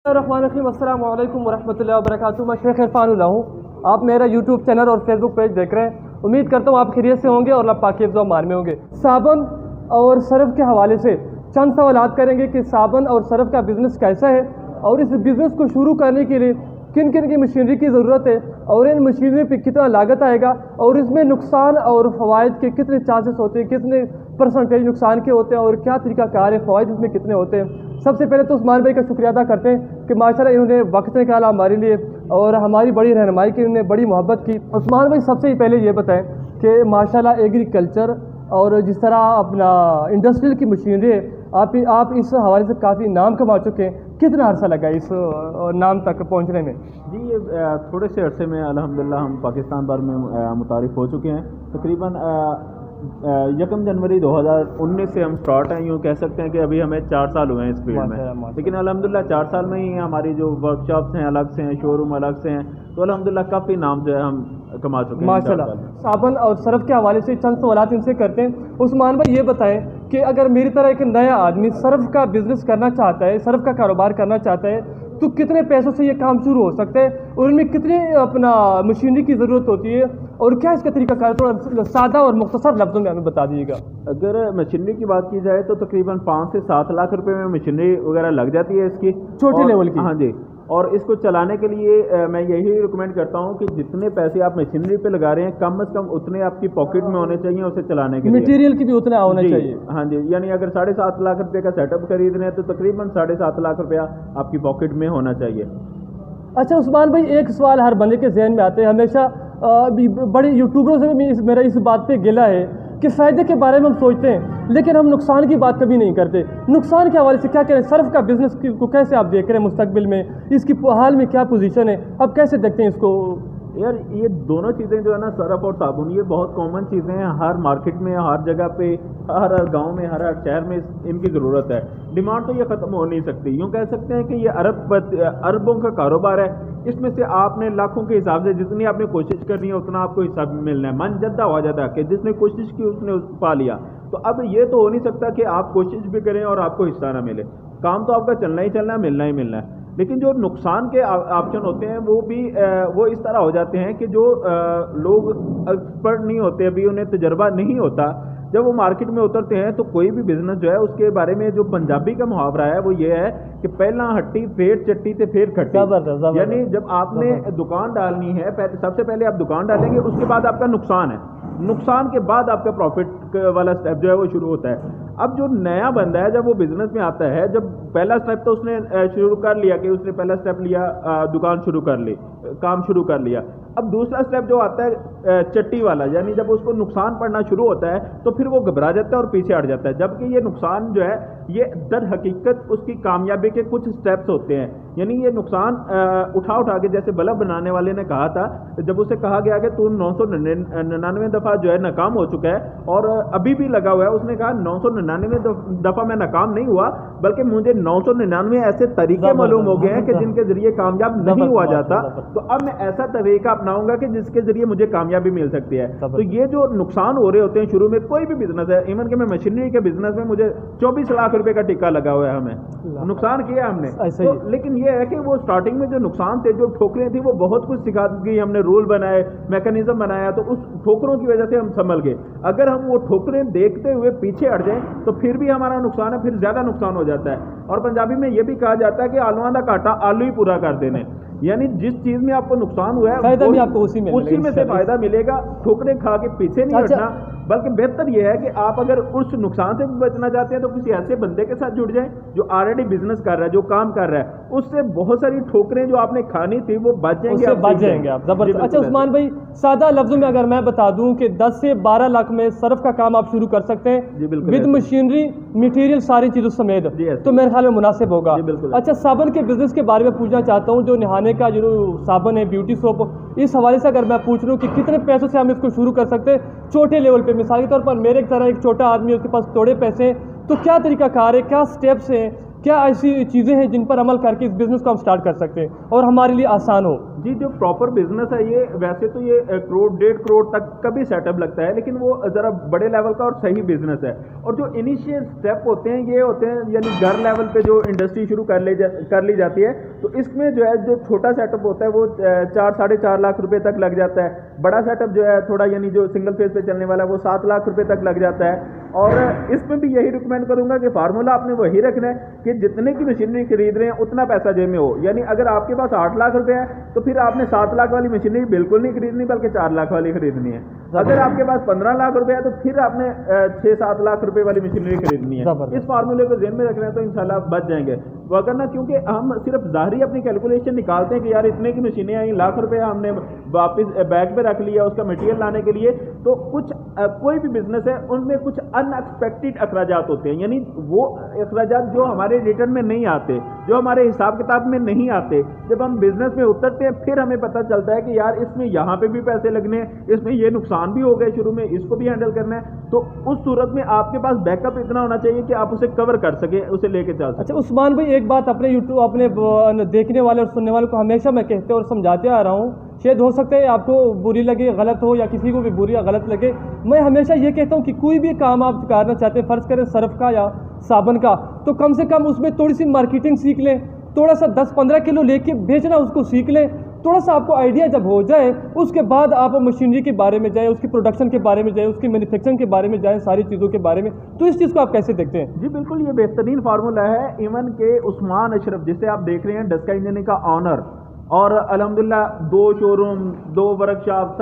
अस्सलाम वालेकुम वरहमतुल्लाहि वबरकातुहू। मैं शेख इरफानुल्लाह हूँ। आप मेरा यूट्यूब चैनल और फेसबुक पेज देख रहे हैं। उम्मीद करता हूँ आप खैरियत से होंगे और अल्लाह पाक के हिफ्ज़ मान में होंगे। साबुन और सर्फ़ के हवाले से चंद सवालात करेंगे कि साबुन और सर्फ़ का बिज़नेस कैसा है और इस बिज़नेस को शुरू करने के लिए किन किन की मशीनरी की ज़रूरत है और इन मशीनरी पर कितना लागत आएगा और इसमें नुकसान और फ़वाइद के कितने चांसेस होते हैं, कितने परसेंटेज नुकसान के होते हैं और क्या तरीका कार है, फ़वाइद इसमें कितने होते हैं। सबसे पहले तो उस्मान भाई का शुक्रिया अदा करते हैं कि माशाल्लाह इन्होंने वक्त निकाला हमारे लिए और हमारी बड़ी रहनुमाई की, इन्होंने बड़ी मोहब्बत की। उस्मान भाई सबसे पहले ये बताएं कि माशाल्लाह एग्रीकल्चर और जिस तरह अपना इंडस्ट्रियल की मशीनरी है, आप इस हवाले से काफ़ी नाम कमा चुके हैं। कितना अर्सा लगा इस नाम तक पहुंचने में? जी, ये थोड़े से अरसे में अल्हम्दुलिल्लाह हम पाकिस्तान भर में मुतारिफ हो चुके हैं। तकरीबन 1 जनवरी 2019 से हम स्टार्ट हैं। यूँ कह सकते हैं कि अभी हमें 4 साल हुए हैं इस फील्ड में, लेकिन अल्हम्दुलिल्लाह 4 साल में ही हमारी जो वर्कशॉप्स हैं अलग से हैं, शोरूम अलग से हैं, तो अल्हम्दुलिल्लाह काफ़ी नाम जो है हम कमा चुके हैं माशाल्लाह। साबुन और सर्फ़ के हवाले से चंद सवालात इनसे करते हैं। उस्मान भाई ये बताएं कि अगर मेरी तरह एक नया आदमी सर्फ़ का बिज़नेस करना चाहता है, सर्फ़ का कारोबार करना चाहता है, तो कितने पैसों से ये काम शुरू हो सकता है और उनमें कितनी अपना मशीनरी की ज़रूरत होती है और क्या इसका तरीका कार, थोड़ा सादा और मुख्तसर लफ्ज़ों में हमें बता दीजिएगा। अगर मशीनरी की बात की जाए तो तकरीबन 5 से 7 लाख रुपए में मशीनरी वगैरह लग जाती है इसकी, छोटे लेवल की। हाँ जी। और इसको चलाने के लिए मैं यही रिकमेंड करता हूँ कि जितने पैसे आप मशीनरी पे लगा रहे हैं कम से कम उतने आपकी पॉकेट में होने चाहिए उसे चलाने के लिए। मटेरियल की भी उतना होना चाहिए। हाँ जी, यानी अगर 7.5 लाख रुपए का सेटअप खरीद रहे हैं तो तकरीबन 7.5 लाख रुपया आपकी पॉकेट में होना चाहिए। अच्छा उस्मान भाई, एक सवाल हर बंदे के जहन में आते हैं हमेशा, बड़े यूट्यूबरों से भी मेरा इस बात पे गिला है कि फ़ायदे के बारे में हम सोचते हैं लेकिन हम नुकसान की बात कभी नहीं करते। नुकसान के हवाले से क्या करें? सर्फ़ का बिज़नेस को कैसे आप देख रहे हैं मुस्तकबिल में, इसकी हाल में क्या पोजीशन है, अब कैसे देखते हैं इसको? यार ये दोनों चीज़ें जो है ना, सर्फ़ और साबुन, ये बहुत कॉमन चीज़ें हैं। हर मार्केट में, हर जगह पे, हर गांव में, हर शहर में इनकी ज़रूरत है। डिमांड तो ये ख़त्म हो नहीं सकती। यूँ कह सकते हैं कि ये अरबों का कारोबार है। इसमें से आपने लाखों के हिसाब से जितनी आपने कोशिश करनी है उतना आपको हिसाब मिलना है। मन जद्दा हो जाता है कि जिसने कोशिश की उसने पा लिया। तो अब ये तो हो नहीं सकता कि आप कोशिश भी करें और आपको हिस्सा ना मिले। काम तो आपका चलना ही चलना है, मिलना ही मिलना है। लेकिन जो नुकसान के ऑप्शन होते हैं वो इस तरह हो जाते हैं कि जो लोग एक्सपर्ट नहीं होते, अभी उन्हें तजर्बा नहीं होता, जब वो मार्केट में उतरते हैं तो कोई भी बिजनेस जो है उसके बारे में जो पंजाबी का मुहावरा है वो ये है कि पहला हट्टी फिर चट्टी ते फिर खट्टी। यानी जब आपने दुकान डालनी है, सबसे पहले आप दुकान डालेंगे, उसके बाद आपका नुकसान है, नुकसान के बाद आपका प्रॉफिट वाला स्टेप जो है वो शुरू होता है। अब जो नया बंदा है जब वो बिजनेस में आता है, जब पहला स्टेप तो उसने शुरू कर लिया कि उसने पहला स्टेप लिया, दुकान शुरू कर ली, काम शुरू कर लिया। अब दूसरा स्टेप जो आता है चट्टी वाला, यानी जब उसको नुकसान पड़ना शुरू होता है तो फिर वो घबरा जाता है और पीछे हट जाता है। जबकि ये नुकसान जो है ये दर हकीकत उसकी कामयाबी के कुछ स्टेप्स होते हैं। यानी ये नुकसान उठा के, जैसे बल्ब बनाने वाले ने कहा था, जब उसे कहा गया कि तू 999 दफ़ा जो है नाकाम हो चुका है और अभी भी लगा हुआ है, उसने कहा 999 दफ़ा मैं नाकाम नहीं हुआ, बल्कि मुझे 999 ऐसे तरीके मालूम हो गए हैं कि जिनके जरिए कामयाब नहीं हुआ जाता। तो अब मैं ऐसा तरीका अपनाऊंगा कि जिसके जरिए मुझे कामयाबी मिल सकती है। तो ये जो नुकसान हो रहे होते हैं शुरू में, कोई भी बिजनेस है, इवन कि मैं मशीनरी के बिजनेस में मुझे 24 लाख रुपए का टिक्का लगा हुआ है, हमें नुकसान किया हमने तो। लेकिन ये है कि वो स्टार्टिंग में जो नुकसान थे, जो ठोकरें थी, वो बहुत कुछ सिखा दी। हमने रूल बनाए, मैकेनिज्म बनाया, तो उस ठोकरों की वजह से हम संभल गए। अगर हम वो ठोकरें देखते हुए पीछे हट जाएं तो फिर भी हमारा नुकसान है, फिर ज्यादा नुकसान हो जाता है। और पंजाबी में ये भी कहा जाता है कि आलूआं दा घाटा आलू ही पूरा कर देने, यानी जिस चीज में आपको नुकसान हुआ है फायदा भी आपको उसी में से फायदा मिलेगा। ठोकरें खा के पीछे नहीं हटना, बल्कि बेहतर यह है कि आप अगर उस नुकसान से बचना चाहते हैं तो किसी ऐसे बंदे के साथ जुड़ जाएं जो ऑलरेडी बिजनेस कर रहा है, जो काम कर रहा है, उससे बहुत सारी ठोकरें जो आपने खानी थी वो बच जाएंगे आप। जबरदस्त। अच्छा उस्मान भाई, सादा लफ्जों में अगर मैं बता दूं कि 10 से 12 लाख में सर्फ का काम आप शुरू कर सकते हैं विद मशीनरी मटेरियल सारी चीजों समेत, तो मेरे ख्याल में मुनासिब होगा। अच्छा, साबुन के बिजनेस के बारे में पूछना चाहता हूँ, जो नहाने का जो साबुन है, ब्यूटी सोप, इस हवाले से अगर मैं पूछ लूँ कि कितने पैसों से हम इसको शुरू कर सकते हैं छोटे लेवल पे? मिसाल के तौर पर मेरे तरह एक छोटा आदमी, उसके पास थोड़े पैसे हैं, तो क्या तरीक़ाकार है, क्या स्टेप्स हैं, क्या ऐसी चीज़ें हैं जिन पर अमल करके इस बिज़नेस को हम स्टार्ट कर सकते हैं और हमारे लिए आसान हो? जी, जो प्रॉपर बिजनेस है ये वैसे तो ये करोड़ 1.5 करोड़ तक का भी सेटअप लगता है, लेकिन वो ज़रा बड़े लेवल का और सही बिजनेस है। और जो इनिशियल स्टेप होते हैं ये होते हैं, यानी घर लेवल पे जो इंडस्ट्री शुरू कर ली जाती है, तो इसमें जो है जो छोटा सेटअप होता है वो 4-4.5 लाख रुपए तक लग जाता है। बड़ा सेटअप जो है थोड़ा, यानी जो सिंगल फेज पे चलने वाला है वो 7 लाख रुपए तक लग जाता है। और इसमें भी यही रिकमेंड करूंगा कि फार्मूला आपने वही रखना है कि जितने की मशीनरी खरीद रहे हैं उतना पैसा जेब में हो। यानी अगर आपके पास 8 लाख रुपए है तो फिर आपने 7 लाख वाली मशीनरी बिल्कुल नहीं खरीदनी, बल्कि 4 लाख वाली खरीदनी है। अगर आपके पास 15 लाख रुपए है तो फिर आपने 6-7 लाख रुपए वाली मशीनरी खरीदनी है। इस फार्मूले को जेब में रखना है तो इंशाल्लाह बच जाएंगे। वरना क्योंकि हम सिर्फ ज़ाहिरी अपनी कैलकुलेशन निकालते हैं कि यार इतने की मशीनें आई, लाख रुपए हमने वापस बैग पे रख लिया उसका मटेरियल लाने के लिए, तो कुछ कोई भी बिजनेस है उनमें कुछ अनएक्सपेक्टेड अखराजात होते हैं, यानी वो अखराजात जो हमारे रिटर्न में नहीं आते, जो हमारे हिसाब किताब में नहीं आते। जब हम बिजनेस में उतरते हैं फिर हमें पता चलता है कि यार इसमें यहाँ पे भी पैसे लगने हैं, इसमें ये नुकसान भी हो गए शुरू में, इसको भी हैंडल करना है। तो उस सूरत में आपके पास बैकअप इतना होना चाहिए कि आप उसे कवर कर सके, उसे लेके चल सके। अच्छा उस्मान भाई, एक बात अपने यूट्यूब अपने देखने वाले और सुनने वालों को हमेशा मैं कहते और समझाते आ रहा हूँ, शायद हो सकता है आपको बुरी लगे, गलत हो, या किसी को भी बुरी या गलत लगे। मैं हमेशा ये कहता हूँ कि कोई भी काम आप करना चाहते हैं, फ़र्ज़ करें सर्फ का या साबुन का, तो कम से कम उसमें थोड़ी सी मार्केटिंग सीख लें, थोड़ा सा 10-15 किलो लेके बेचना उसको सीख लें। थोड़ा सा आपको आइडिया जब हो जाए उसके बाद आप मशीनरी के बारे में जाएँ, उसकी प्रोडक्शन के बारे में जाएँ, उसकी मैन्युफैक्चरिंग के बारे में जाएँ, सारी चीज़ों के बारे में। तो इस चीज़ को आप कैसे देखते हैं? जी बिल्कुल, ये बेहतरीन फार्मूला है। इवन के उस्मान अशरफ जिसे आप देख रहे हैं डस्का इंजीनियरिंग का ऑनर, और अल्हम्दुलिल्लाह 2 शोरूम, 2 वर्कशॉप,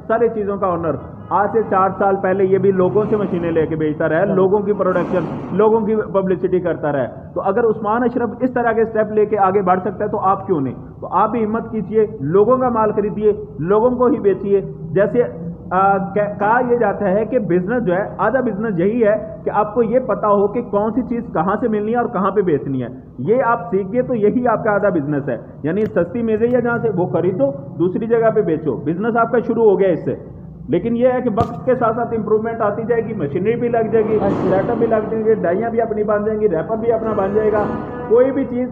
सारे चीज़ों का ऑनर, आज से 4 साल पहले ये भी लोगों से मशीनें लेके बेचता रहा, लोगों की प्रोडक्शन, लोगों की पब्लिसिटी करता रहा। तो अगर उस्मान अशरफ इस तरह के स्टेप लेके आगे बढ़ सकता है तो आप क्यों नहीं? तो आप भी हिम्मत कीजिए, लोगों का माल खरीदिए, लोगों को ही बेचिए। जैसे कहा यह जाता है कि बिजनेस जो है, आधा बिजनेस यही है कि आपको ये पता हो कि कौन सी चीज़ कहाँ से मिलनी है और कहाँ पे बेचनी है। ये आप सीख गए तो यही आपका आधा बिजनेस है। यानी सस्ती मिल रही है जहाँ से, वो खरीदो, दूसरी जगह पे बेचो, बिजनेस आपका शुरू हो गया इससे। लेकिन यह है कि वक्त के साथ साथ इंप्रूवमेंट आती जाएगी, मशीनरी भी लग जाएगी, सेटअप भी लग जाएंगे, डाइयाँ भी अपनी बन जाएंगी, रैपर भी अपना बन जाएगा, कोई भी चीज़।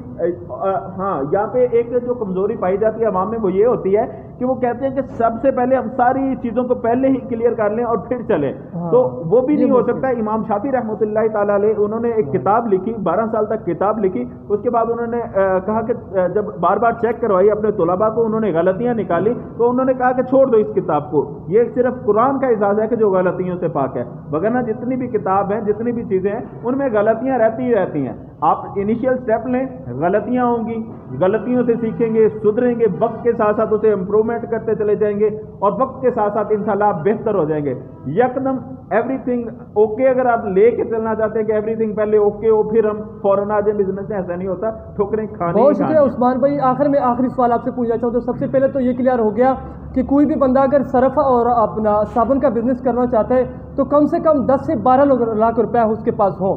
हाँ, यहाँ पे एक जो कमज़ोरी पाई जाती है अवाम में वो ये होती है कि वो कहते हैं कि सबसे पहले हम सारी चीज़ों को पहले ही क्लियर कर लें और फिर चलें। हाँ, तो वो भी नहीं हो सकता। इमाम शाफी रहमतुल्लाह ताला अलैह उन्होंने एक किताब लिखी, 12 साल तक किताब लिखी। उसके बाद उन्होंने कहा कि जब बार बार चेक करवाई अपने तुलबा को, उन्होंने गलतियाँ निकाली तो उन्होंने कहा कि छोड़ दो इस किताब को, ये सिर्फ कुरान का इजाज़ है कि जो गलतियों से पाक है, वगरना जितनी भी किताब हैं, जितनी भी चीज़ें हैं, उनमें गलतियाँ रहती ही रहती हैं। आप इनिशियल स्टेप लें, गलतियाँ होंगी, गलतियों से सीखेंगे, सुधरेंगे, वक्त के साथ साथ उसे इम्प्रूवमेंट करते चले जाएंगे और वक्त के साथ साथ इंशाल्लाह आप बेहतर हो जाएंगे। यकदम एवरीथिंग ओके अगर आप लेके चलना चाहते हैं कि एवरीथिंग पहले ओके हो फिर हम फौरन आ जाए बिजनेस में, ऐसा नहीं होता। ठोकरें खाने। बहुत शुक्रिया उस्मान भाई। आखिर में आखिरी सवाल आपसे पूछना चाहूँ तो सबसे पहले तो ये क्लियर हो गया कि कोई भी बंदा अगर सरफ और अपना साबुन का बिजनेस करना चाहता है तो कम से कम 10 से 12 लाख रुपया उसके पास हो।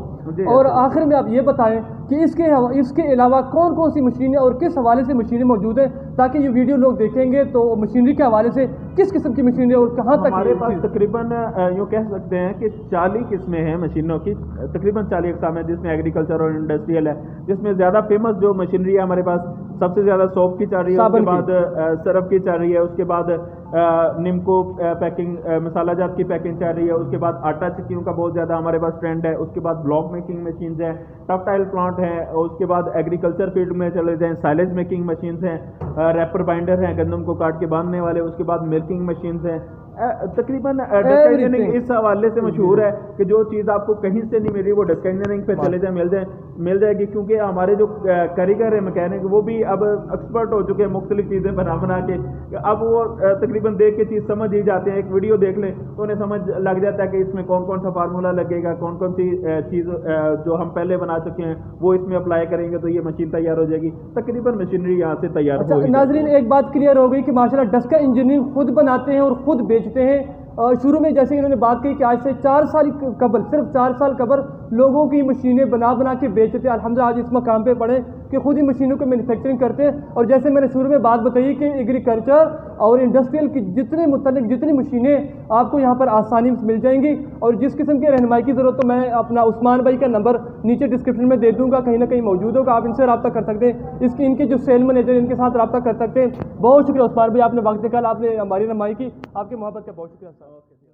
और आखिर में आप ये बताएं कि इसके अलावा कौन कौन सी मशीनें और किस हवाले से मशीनें मौजूद हैं, ताकि ये वीडियो लोग देखेंगे तो मशीनरी के हवाले से किस किस्म की मशीनें और कहाँ तक। हमारे पास तकरीबन यूँ कह सकते हैं कि 40 किस्में हैं मशीनों की, तकरीबन 40 अक़साम है, जिसमें एग्रीकल्चर और इंडस्ट्रियल है। जिसमें ज़्यादा फेमस जो मशीनरी है हमारे पास, सबसे ज़्यादा सोप की चल रही है, उसके बाद सरफ की चल रही है, उसके बाद निम्को पैकिंग मसाला जात की पैकिंग चल रही है, उसके बाद आटा चक्कियों का बहुत ज़्यादा हमारे पास ट्रेंड है, उसके बाद ब्लॉक मेकिंग मशीन्स हैं, टफटाइल प्लांट है, उसके बाद एग्रीकल्चर फील्ड में चले जाएँ, साइलेज मेकिंग मशीन्स हैं, रैपर बाइंडर हैं गंदम को काट के बांधने वाले, उसके बाद मिल्किंग मशीन्स हैं। तकरीबन डस्का इंजीनियरिंग इस हवाले से मशहूर है कि जो चीज़ आपको कहीं से नहीं मिल रही वो डस्का इंजीनियरिंग पे चले जाए मिल जाएगी, क्योंकि हमारे जो कारीगर है मैकेनिक वो भी अब एक्सपर्ट हो चुके हैं मुख्तलिफ चीज़ें बना के। अब वो तकरीबन देख के चीज़ समझ ही जाते हैं, एक वीडियो देख लें तो उन्हें समझ लग जाता है कि इसमें कौन कौन सा फार्मूला लगेगा, कौन कौन सी चीज़ जो हम पहले बना चुके हैं वो इसमें अप्लाई करेंगे तो ये मशीन तैयार हो जाएगी। तकरीबन मशीनरी यहाँ से तैयार हो गई। नाज़रीन, एक बात क्लियर हो गई कि माशाल्लाह डस्का इंजीनियरिंग खुद बनाते हैं और खुद बेचते हैं। शुरू में जैसे इन्होंने बात की कि आज से 4 साल कबल, सिर्फ 4 साल कबल लोगों की मशीनें बना के बेचते थे। अल्हम्दुलिल्लाह आज इस मकाम पे पड़े कि खुद ही मशीनों को मैन्युफैक्चरिंग करते हैं। और जैसे मैंने शुरू में बात बताई कि एग्रीकल्चर और इंडस्ट्रियल की जितनी मशीनें आपको यहाँ पर आसानी से मिल जाएंगी। और जिस किस्म की रहनुमाई की ज़रूरत, तो मैं अपना उस्मान भाई का नंबर नीचे डिस्क्रिप्शन में दे दूँगा, कहीं ना कहीं मौजूद होगा, आप इनसे रब्ता कर सकते हैं। इनके जो सेल मैनेजर, इनके साथ रब्ता कर सकते हैं। बहुत शुक्रिया उस्मान भाई, आपने वक्त निकाला, आपने हमारी रहनुमाई की। आपकी मोहब्बत का बहुत शुक्रिया।